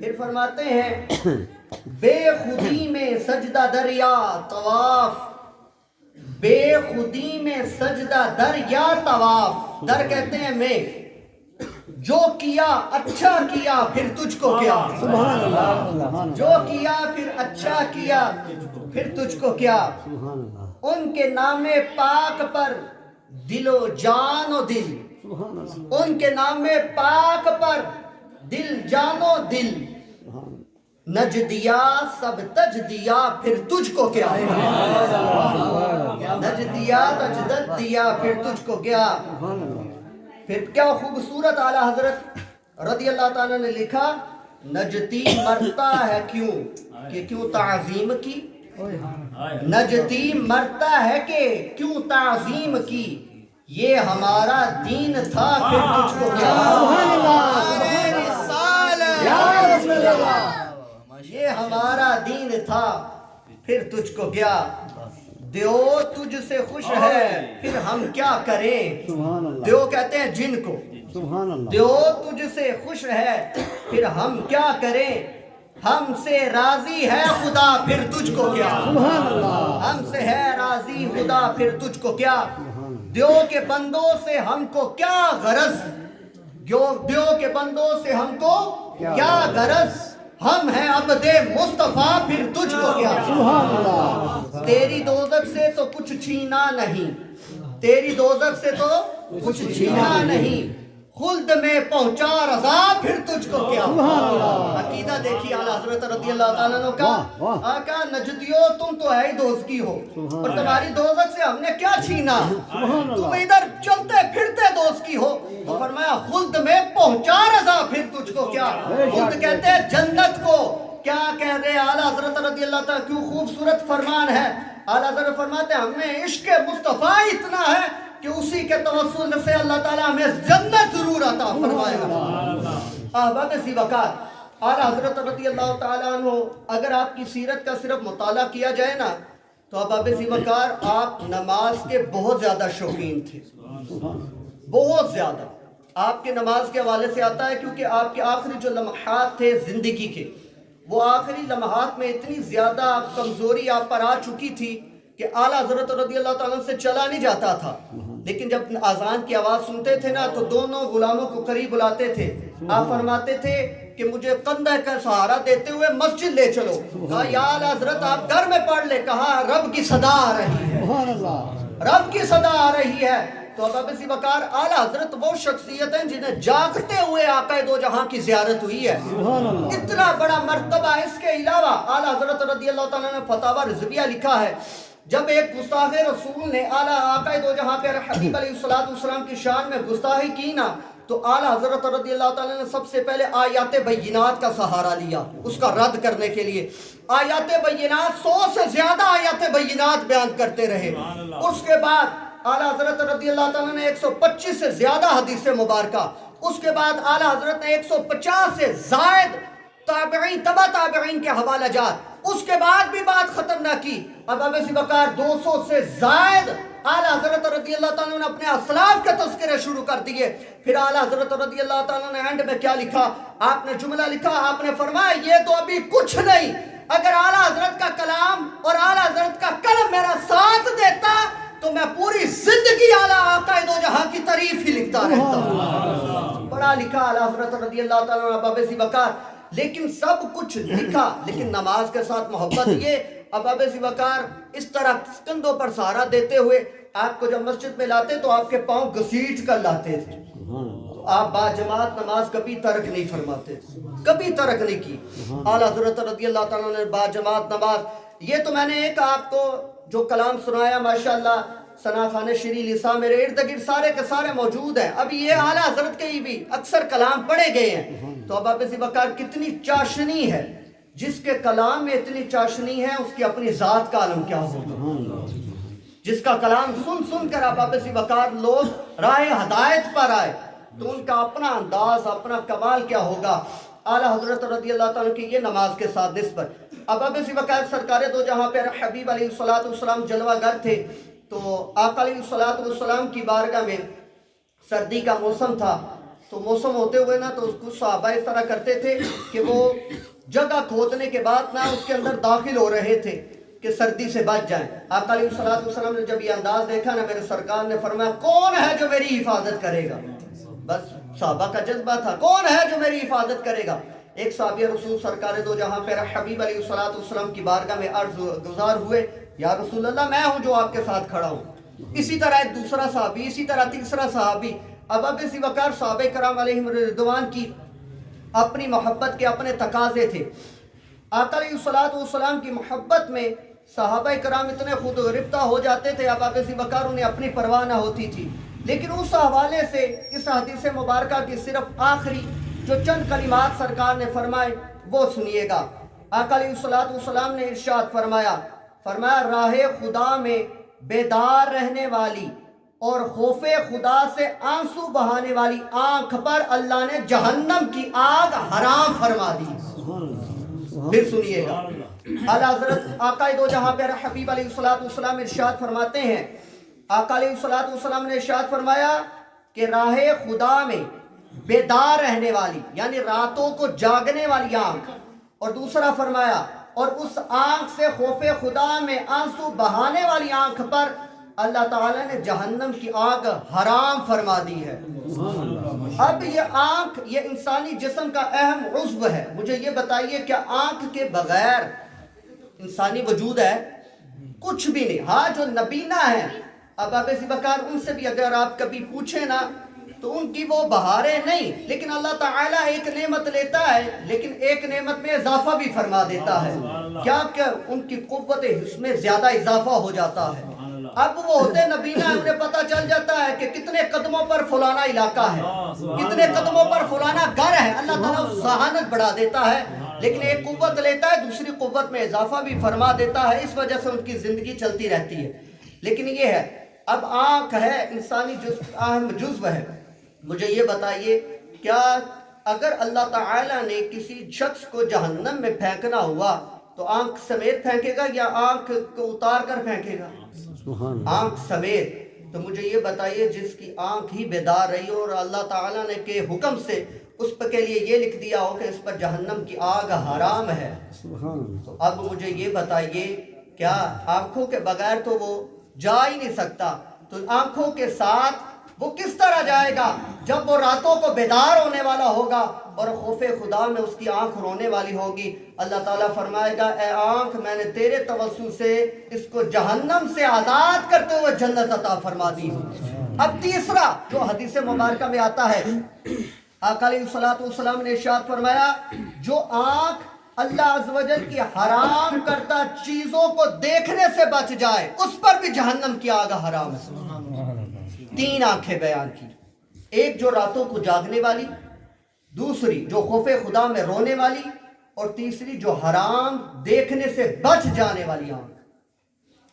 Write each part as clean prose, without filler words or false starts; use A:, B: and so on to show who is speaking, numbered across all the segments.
A: پھر فرماتے ہیں بے خودی میں سجدہ در یا طواف، بے خودی میں سجدہ در یا طواف، در کہتے ہیں میں، جو کیا اچھا کیا پھر تجھ کو کیا،
B: سبحان اللہ،
A: جو کیا پھر اچھا کیا پھر تجھ کو کیا،
B: سبحان اللہ،
A: ان کے نام پاک پر دل و جان و دل،
B: سبحان اللہ،
A: ان کے نام پاک پر دل جان و دل، نج دیا سب تج دیا پھر تجھ کو کیا، نج دیا تجدد دیا پھر تجھ کو کیا۔
B: سبحان اللہ،
A: پھر کیا خوبصورت اعلیٰ حضرت رضی اللہ تعالیٰ نے لکھا، نجدی مرتا ہے کیوں کہ کیوں تعظیم کی، نجدی مرتا ہے کہ کیوں تعظیم کی، یہ ہمارا دین تھا پھر تجھ کو کیا، یہ ہمارا دین تھا پھر تجھ کو کیا، دیو تجھ سے خوش ہے پھر ہم کیا کریں،
B: سبحان اللہ،
A: دیو کہتے ہیں جن کو،
B: سبحان اللہ،
A: دیو تجھ سے خوش ہے پھر ہم کیا کریں، ہم سے راضی ہے خدا پھر تجھ کو کیا،
B: سبحان اللہ،
A: ہم سے ہے راضی خدا پھر تجھ کو کیا، دیو کے بندوں سے ہم کو کیا غرض، دیو کے بندوں سے ہم کو کیا غرض، ہم ہیں عبد مصطفیٰ پھر تجھ کو کیا،
B: سبحان اللہ،
A: تیری دوزخ سے تو کچھ چھینا نہیں، تیری دوزخ سے تو کچھ چھینا نہیں، خلد میں پہنچا رضا پھر تجھ کو کیا، عقیدہ دیکھیے اعلیٰ حضرت رضی اللہ تعالیٰ عنہ کا، آقا نجدیو تم تو ہے ہی دوزخی ہو اور تمہاری دوزخ سے ہم نے کیا چھینا، تم ادھر چلتے پھرتے دوزخی ہو، تو فرمایا خلد میں پہنچا رضا پھر تجھ کو کیا، خلد کہتے ہیں جنت کو، کیا کہہ رہے اعلیٰ حضرت رضی اللہ تعالیٰ، کیوں خوبصورت فرمان ہے، اعلیٰ حضرت فرماتے ہیں ہمیں عشق مصطفیٰ اتنا ہے کہ اسی کے توسل سے اللہ تعالیٰ ہمیں جنت ضرور عطا فرمائے گا۔ احباب ذی وقار، اعلیٰ حضرت رضی اللہ تعالیٰ عنہ اگر آپ کی سیرت کا صرف مطالعہ کیا جائے نا تو احباب ذی وقار آپ نماز کے بہت زیادہ شوقین تھے، بہت زیادہ، آپ کے نماز کے حوالے سے آتا ہے کیونکہ آپ کے آخری جو لمحات تھے زندگی کے، وہ آخری لمحات میں اتنی زیادہ کمزوری آپ پر آ چکی تھی کہ اعلیٰ حضرت رضی اللہ تعالیٰ سے چلا نہیں جاتا تھا، لیکن جب اذان کی آواز سنتے تھے نا تو دونوں غلاموں کو قریب بلاتے تھے، آپ فرماتے تھے کہ مجھے کندھے کا سہارا دیتے ہوئے مسجد لے چلو، کہا یا اعلیٰ حضرت آپ گھر میں پڑھ لے، کہا رب کی صدا آ رہی ہے،
B: سبحان اللہ،
A: رب کی صدا آ رہی ہے۔ تو احباب ذی وقار اعلیٰ حضرت وہ شخصیت ہیں جنہیں جاگتے ہوئے آقا دو جہاں کی زیارت ہوئی ہے، اتنا بڑا مرتبہ۔ اس کے علاوہ اعلیٰ حضرت رضی اللہ تعالیٰ نے فتاوی رضویہ لکھا ہے، جب ایک گستاخ رسول نے اعلیٰ آقا دو جہاں پہ حبیب علیہ السلام کی شان میں گستاخی کی نا تو اعلیٰ حضرت رضی اللہ تعالیٰ نے سب سے پہلے آیات بینات کا سہارا لیا اس کا رد کرنے کے لیے، آیات بینات 100 سے زیادہ آیات بینات بیان کرتے رہے، اس کے بعد اعلیٰ حضرت رضی اللہ تعالیٰ نے 125 سے زیادہ حدیث مبارکہ، اس کے بعد اعلیٰ حضرت نے 150 سے زائد تابعین تبع تابعین کے حوالہ جات، اس کے بعد بھی بات ختم نہ کی، احباب ذی وقار 200 سے زائد اعلیٰ حضرت رضی اللہ تعالیٰ نے اپنے اسلاف کے تذکرے شروع کر دیے۔ پھر اعلیٰ حضرت رضی اللہ تعالیٰ نے اینڈ میں کیا لکھا، آپ نے جملہ لکھا، آپ نے فرمایا یہ تو ابھی کچھ نہیں، اگر اعلیٰ حضرت کا کلام اور اعلیٰ حضرت کا قلم میرا ساتھ دیتا تو میں پوری زندگی اعلیٰ آقا دو جہاں کی تعریف ہی لکھتا رہتا۔ بڑا لکھا اعلیٰ حضرت رضی اللہ تعالیٰ عنہ احباب ذی وقار، لیکن سب کچھ لکھا لیکن نماز کے ساتھ محبت یہ احباب ذی وقار اس طرح کندھوں پر سہارا دیتے ہوئے آپ کو جب مسجد میں لاتے تو آپ کے پاؤں گھسیٹ کر لاتے تھے، تو آپ با جماعت نماز کبھی ترک نہیں فرماتے تھے، کبھی ترک نہیں کی۔ اعلیٰ حضرت رضی اللہ تعالیٰ نے با جماعت نماز، یہ تو میں نے ایک آپ کو جو کلام سنایا ماشاءاللہ ثنا خان شیری لسا میرے ارد گرد سارے کے سارے موجود ہیں، اب یہ اعلیٰ حضرت کے ہی بھی اکثر کلام پڑھے گئے ہیں، تو احباب ذی وقار کتنی چاشنی ہے، جس کے کلام میں اتنی چاشنی ہے اس کی اپنی ذات کا عالم کیا ہوگا، جس کا کلام سن سن کر احباب ذی وقار لوگ راہ ہدایت پر آئے تو ان کا اپنا انداز اپنا کمال کیا ہوگا۔ اعلیٰ حضرت رضی اللہ تعالیٰ کی یہ نماز کے ساتھ نسبت، احباب ذی وقار سرکار دو جہاں پہ حبیب علیہ السلام جلوہ گر تھے، تو آقا علیہ السلام کی بارگاہ میں سردی کا موسم تھا، تو موسم ہوتے ہوئے نا تو کچھ صحابہ اس طرح کرتے تھے کہ وہ جگہ کھودنے کے بعد نا اس کے اندر داخل ہو رہے تھے کہ سردی سے بچ جائیں. آقا علیہ الصلوۃ والسلام نے جب یہ انداز دیکھا نا میرے سرکار نے فرمایا کون ہے جو میری حفاظت کرے گا. بس صحابہ کا جذبہ تھا کون ہے جو میری حفاظت کرے گا. ایک صحابی رسول سرکار دو جہاں پہ حبیب علیہ الصلوۃ والسلام کی بارگاہ میں عرض گزار ہوئے یا رسول اللہ میں ہوں جو آپ کے ساتھ کھڑا ہوں. اسی طرح ایک دوسرا صحابی, اسی طرح تیسرا صحابی. اب ابی بکر صحابہ کرام علیہم رضوان کی اپنی محبت کے اپنے تقاضے تھے. آقا علیہ الصلوۃ والسلام کی محبت میں صحابہ کرام اتنے خود گرفتہ ہو جاتے تھے. اب ابی بکر انہیں اپنی پرواہ نہ ہوتی تھی. لیکن اس حوالے سے اس حدیث مبارکہ کی صرف آخری جو چند کلمات سرکار نے فرمائے وہ سنیے گا. آقا علیہ الصلوۃ والسلام نے ارشاد فرمایا راہ خدا میں بیدار رہنے والی اور خوف خدا سے آنسو بہانے والی آنکھ پر اللہ نے جہنم کی آگ حرام فرما دی. پھر سنیے گا اعلیٰ حضرت آقا دو جہاں پہ حبیب علیہ الصلوۃ والسلام ارشاد فرماتے ہیں, آقا علیہ الصلوۃ والسلام نے ارشاد فرمایا کہ راہ خدا میں بیدار رہنے والی یعنی راتوں کو جاگنے والی آنکھ, اور دوسرا فرمایا اور اس آنکھ سے خوف خدا میں آنسو بہانے والی آنکھ پر اللہ تعالیٰ نے جہنم کی آگ حرام فرما دی ہے. اب یہ آنکھ یہ انسانی جسم کا اہم عضو ہے. مجھے یہ بتائیے کہ آنکھ کے بغیر انسانی وجود ہے کچھ بھی نہیں. ہاں جو نبینا ہے اب ابی بکر ان سے بھی اگر آپ کبھی پوچھیں نا تو ان کی وہ بہاریں نہیں, لیکن اللہ تعالیٰ ایک نعمت لیتا ہے لیکن ایک نعمت میں اضافہ بھی فرما دیتا ہے. کیا کہ ان کی قوت اس میں زیادہ اضافہ ہو جاتا ہے. اب وہ ہوتے نبینا ہے, انہیں پتہ چل جاتا ہے کہ کتنے قدموں پر فلانا علاقہ ہے, کتنے قدموں پر فلانا گھر ہے. اللہ تعالیٰ ذہانت بڑھا دیتا ہے لیکن ایک قوت لیتا ہے دوسری قوت میں اضافہ بھی فرما دیتا ہے. اس وجہ سے ان کی زندگی چلتی رہتی ہے. لیکن یہ ہے اب آنکھ ہے انسانی اہم جزو ہے. مجھے یہ بتائیے کیا اگر اللہ تعالیٰ نے کسی شخص کو جہنم میں پھینکنا ہوا تو آنکھ سمیت پھینکے گا یا آنکھ کو اتار کر پھینکے گا؟ آنکھ سمیت. تو مجھے یہ بتائیے جس کی آنکھ ہی بیدار رہی اور اللہ تعالیٰ نے کے حکم سے اس کے لیے یہ لکھ دیا ہو کہ اس پر جہنم کی آگ حرام ہے, تو اب مجھے یہ بتائیے کیا آنکھوں کے بغیر تو وہ جا ہی نہیں سکتا, تو آنکھوں کے ساتھ وہ کس طرح جائے گا جب وہ راتوں کو بیدار ہونے والا ہوگا اور خوف خدا میں اس کی آنکھ رونے والی ہوگی. اللہ تعالیٰ فرمائے گا اے آنکھ میں نے تیرے توسل سے اس کو جہنم سے آزاد کرتے ہوئے جنت عطا فرما دی. اب تیسرا جو حدیث مبارکہ میں آتا ہے آقا علیہ الصلوۃ والسلام نے ارشاد فرمایا جو آنکھ اللہ عز و جل کی حرام کرتا چیزوں کو دیکھنے سے بچ جائے اس پر بھی جہنم کی آگ حرام ہے. 3 آنکھیں بیان کی, ایک جو راتوں کو جاگنے والی, دوسری جو خوف خدا میں رونے والی, اور تیسری جو حرام دیکھنے سے بچ جانے والی آنکھ.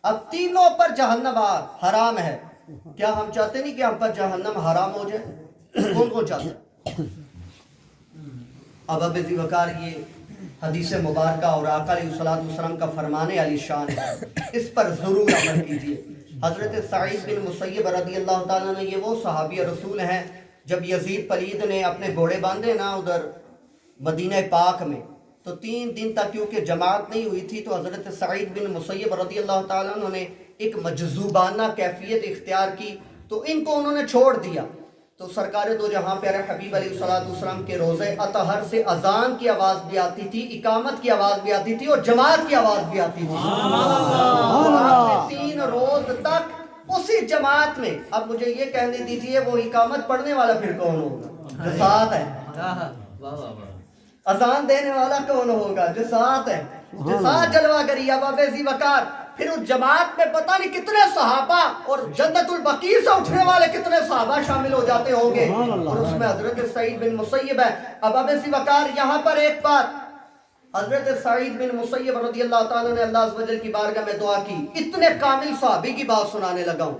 A: اب تینوں پر جہنم حرام ہے. کیا ہم چاہتے نہیں کہ ہم پر جہنم حرام ہو جائے؟ کون کون چاہتے ہیں؟ اب ابی بکر یہ حدیث مبارکہ اور آقا علیہ الصلوۃ والسلام کا فرمانے علی شان ہے, اس پر ضرور عمل کیجیے. حضرت سعید بن مسیب رضی اللہ تعالیٰ نے یہ وہ صحابی رسول ہیں جب یزید پلید نے اپنے گھوڑے باندھے نا ادھر مدینہ پاک میں تو 3 دن تک کیونکہ جماعت نہیں ہوئی تھی تو حضرت سعید بن مسیب رضی اللہ تعالیٰ نے ایک مجذوبانہ کیفیت اختیار کی تو ان کو انہوں نے چھوڑ دیا. تو سرکار دو جہاں پیارے حبیب علیہ الصلوۃ والسلام کے روزے اطہر سے اذان کی آواز بھی آتی تھی, اقامت کی آواز بھی آتی تھی اور جماعت کی آواز بھی آتی تھی. آپ نے 3 روز تک اسی جماعت میں. اب مجھے یہ کہنے دیجئے وہ اقامت پڑھنے والا پھر کون ہوگا جو ساتھ ہے؟ اذان دینے والا کون ہوگا جو ساتھ ہے, جو ساتھ جلوہ گری. اب ابی بکر پھر اس جماعت میں پتہ نہیں کتنے صحابہ اور جنت البقیع سے اٹھنے والے کتنے صحابہ شامل ہو جاتے ہوں گے, اور اس میں حضرت سعید بن مسیب ہے. اب ابی بکر یہاں پر ایک بات, حضرت سعید بن مسیب رضی اللہ تعالیٰ نے اللہ عز و جل کی بارگاہ میں دعا کی. اتنے کامل صحابی کی بات سنانے لگا ہوں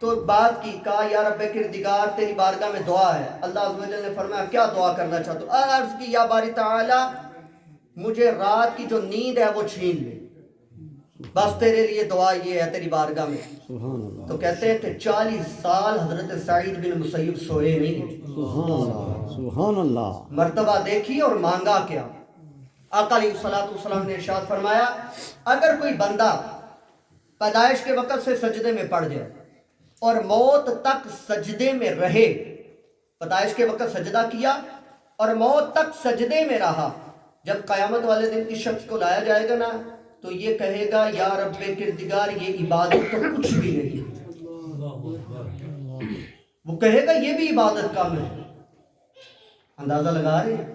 A: تو بات کی, کہا یا رب کردگار تیری بارگاہ میں دعا ہے. اللہ عز و جل نے فرمایا کیا دعا کرنا چاہتے ہو؟ عرض کی یا باری تعالیٰ مجھے رات کی جو نیند ہے وہ چھین لے. بس تیرے لیے دعا یہ ہے تیری بارگاہ میں.
B: سبحان اللہ.
A: تو کہتے ہیں کہ 40 سال حضرت سعید بن مسیب سوئے نہیں.
B: سبحان اللہ. سبحان اللہ.
A: مرتبہ دیکھی اور مانگا کیا. آقا علیہ السلام نے ارشاد فرمایا اگر کوئی بندہ پیدائش کے وقت سے سجدے میں پڑ جائے اور موت تک سجدے میں رہے، پیدائش کے وقت سجدہ کیا اور موت تک سجدے میں رہا، جب قیامت والے دن اس شخص کو لایا جائے گا نا تو یہ کہے گا یا رب کردگار یہ عبادت تو کچھ بھی نہیں. وہ کہے گا یہ بھی عبادت کام ہے. اندازہ لگا رہے ہیں؟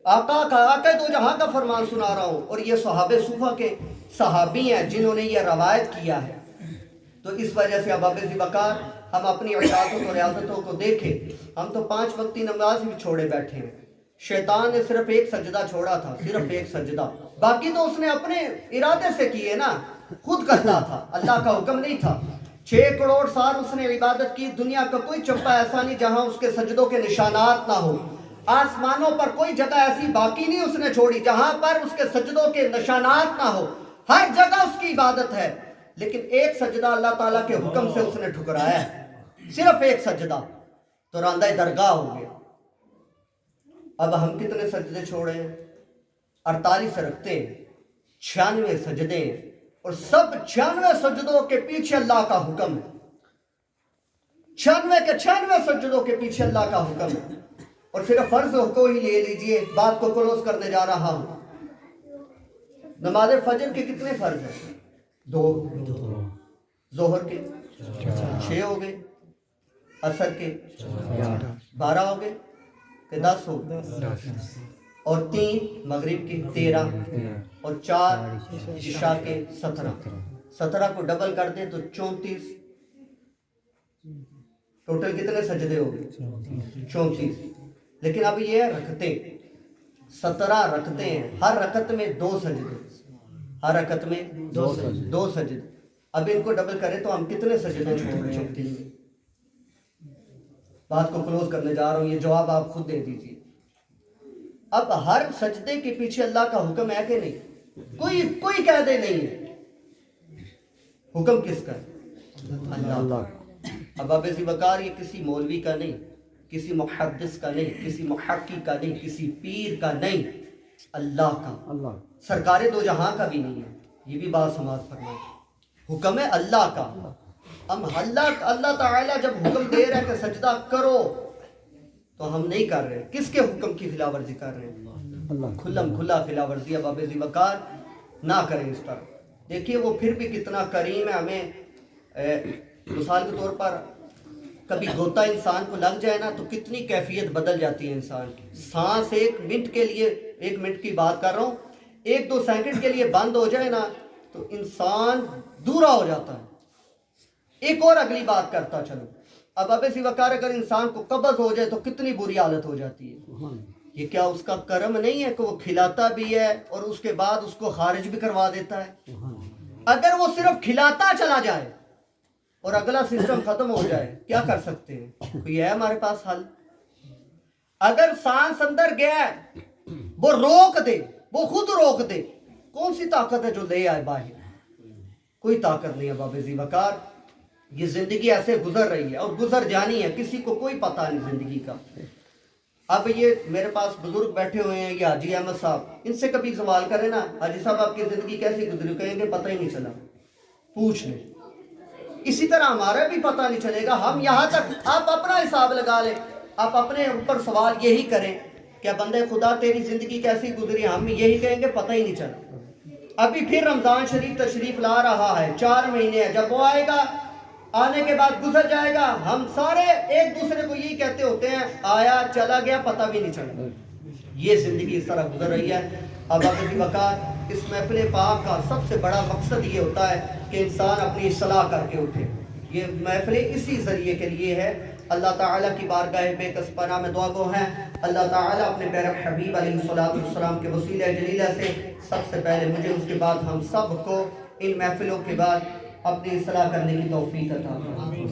A: آقا دو جہاں کا فرمان سنا رہا ہوں، اور یہ صحابہ صوفہ کے صحابی ہیں جنہوں نے یہ روایت کیا ہے. تو اس وجہ سے اب ذی وقار ہم اپنی عشاعتوں اور ریاضتوں کو دیکھیں. ہم تو 5 وقتی نماز بھی چھوڑے بیٹھے ہیں. شیطان نے صرف ایک سجدہ چھوڑا تھا، صرف ایک سجدہ، باقی تو اس نے اپنے ارادے سے کیے نا، خود کرتا تھا، اللہ کا حکم نہیں تھا. 6 کروڑ سال اس نے عبادت کی. دنیا کا کوئی چپا ایسا نہیں جہاں اس کے سجدوں کے نشانات نہ ہو. آسمانوں پر کوئی جگہ ایسی باقی نہیں اس نے چھوڑی جہاں پر اس کے سجدوں کے نشانات نہ ہو. ہر جگہ اس کی عبادت ہے. لیکن ایک سجدہ اللہ تعالیٰ کے حکم سے اس نے ٹھکرایا ہے، صرف ایک سجدہ، تو راندہ درگاہ ہو گیا. اب ہم کتنے سجدے چھوڑے ہیں؟ 48 رکھتے ہیں، 96 سجدے ہیں، اور سب 96 سجدوں کے پیچھے اللہ کا حکم ہے. 96 کے 96 سجدوں کے پیچھے اللہ کا حکم ہے. اور صرف فرض کو ہی لے لیجئے، بات کو کلوز کرنے جا رہا ہوں. نماز فجر کے کتنے فرض ہیں؟ 2. ظہر کے 6 ہو گئے، عصر کے 12 ہو گئے کہ 10 ہو گئے، اور 3 مغرب کے 13، اور 4 عشاء کے 17 کو ڈبل کر دیں تو 34. ٹوٹل کتنے سجدے ہو گئے؟ 34. لیکن اب یہ رکھتے 17 رکھتے ہیں، ہر رکعت میں 2 سجدے، ہر رکعت میں 2 سجدے. اب ان کو ڈبل کریں تو ہم کتنے سجدے چھوڑ رہے ہیں؟ بات کو کلوز کرنے جا رہا ہوں، یہ جواب آپ خود دے دیجئے. اب ہر سجدے کے پیچھے اللہ کا حکم ہے کہ نہیں؟ کوئی کہہ دے نہیں ہے. حکم کس کا ہے؟ اللہ. اب ذی وقار یہ کسی مولوی کا نہیں، کسی محدث کا نہیں، کسی محقق کا نہیں، کسی پیر کا نہیں، اللہ کا، سرکار دو جہاں کا بھی نہیں ہے. یہ بھی بات سماعت فرمائیں. حکم ہے اللہ کا. ہم اللہ تعالیٰ جب حکم دے رہے ہیں کہ سجدہ کرو تو ہم نہیں کر رہے. کس کے حکم کی خلاف ورزی کر رہے ہیں؟ کھلا خلاف ورزی. اب ذی وقار نہ کریں اس طرح. دیکھیے وہ پھر بھی کتنا کریم ہے. ہمیں مثال کے طور پر کبھی غوطہ انسان کو لگ جائے نا تو کتنی کیفیت بدل جاتی ہے انسان کی. سانس 1 منٹ کے لیے، 1 منٹ کی بات کر رہا ہوں، 1-2 سیکنڈ کے لیے بند ہو جائے نا تو انسان دورا ہو جاتا ہے. ایک اور اگلی بات کرتا چلو. اب ذی وقار اگر انسان کو قبض ہو جائے تو کتنی بری حالت ہو جاتی ہے. یہ کیا اس کا کرم نہیں ہے کہ وہ کھلاتا بھی ہے اور اس کے بعد اس کو خارج بھی کروا دیتا ہے؟ اگر وہ صرف کھلاتا چلا جائے اور اگلا سسٹم ختم ہو جائے کیا کر سکتے ہیں؟ کوئی ہے ہمارے پاس حل؟ اگر سانس اندر گیا ہے وہ روک دے، وہ خود روک دے. کون سی طاقت ہے جو لے آئے باہر؟ کوئی طاقت نہیں ہے. باب ذی وقار یہ زندگی ایسے گزر رہی ہے اور گزر جانی ہے، کسی کو کوئی پتہ نہیں زندگی کا. اب یہ میرے پاس بزرگ بیٹھے ہوئے ہیں، یہ حاجی احمد صاحب، ان سے کبھی سوال کریں نا حاجی صاحب آپ کی زندگی کیسی گزری، کہیں گے پتہ ہی نہیں چلا. پوچھ لیں. اسی طرح ہمارا بھی پتہ نہیں چلے گا. ہم یہاں تک آپ اپنا حساب لگا لیں، آپ اپنے اوپر سوال یہی کریں کہ بندے خدا تیری زندگی کیسی گزری، ہم یہی کہیں گے پتہ ہی نہیں چلا. ابھی پھر رمضان شریف تشریف لا رہا ہے، 4 مہینے ہے. جب وہ آئے گا، آنے کے بعد گزر جائے گا، ہم سارے ایک دوسرے کو یہی کہتے ہوتے ہیں آیا چلا گیا پتہ بھی نہیں چلا. یہ زندگی اس طرح گزر رہی ہے. اب ذی وقار اس محفل پاک کا سب سے بڑا مقصد یہ ہوتا ہے کہ انسان اپنی اصلاح کر کے اٹھے. یہ محفل اسی ذریعے کے لیے ہے. اللہ تعالیٰ کی بارگاہ بے کس پناہ میں دعا گو ہیں. اللہ تعالیٰ اپنے پیارے حبیب علیہ السلام کے وسیلہ جلیلہ سے سب سے پہلے مجھے، اس کے بعد ہم سب کو ان محفلوں کے بعد اپنی اصلاح کرنے کی توفیق عطا فرمائے.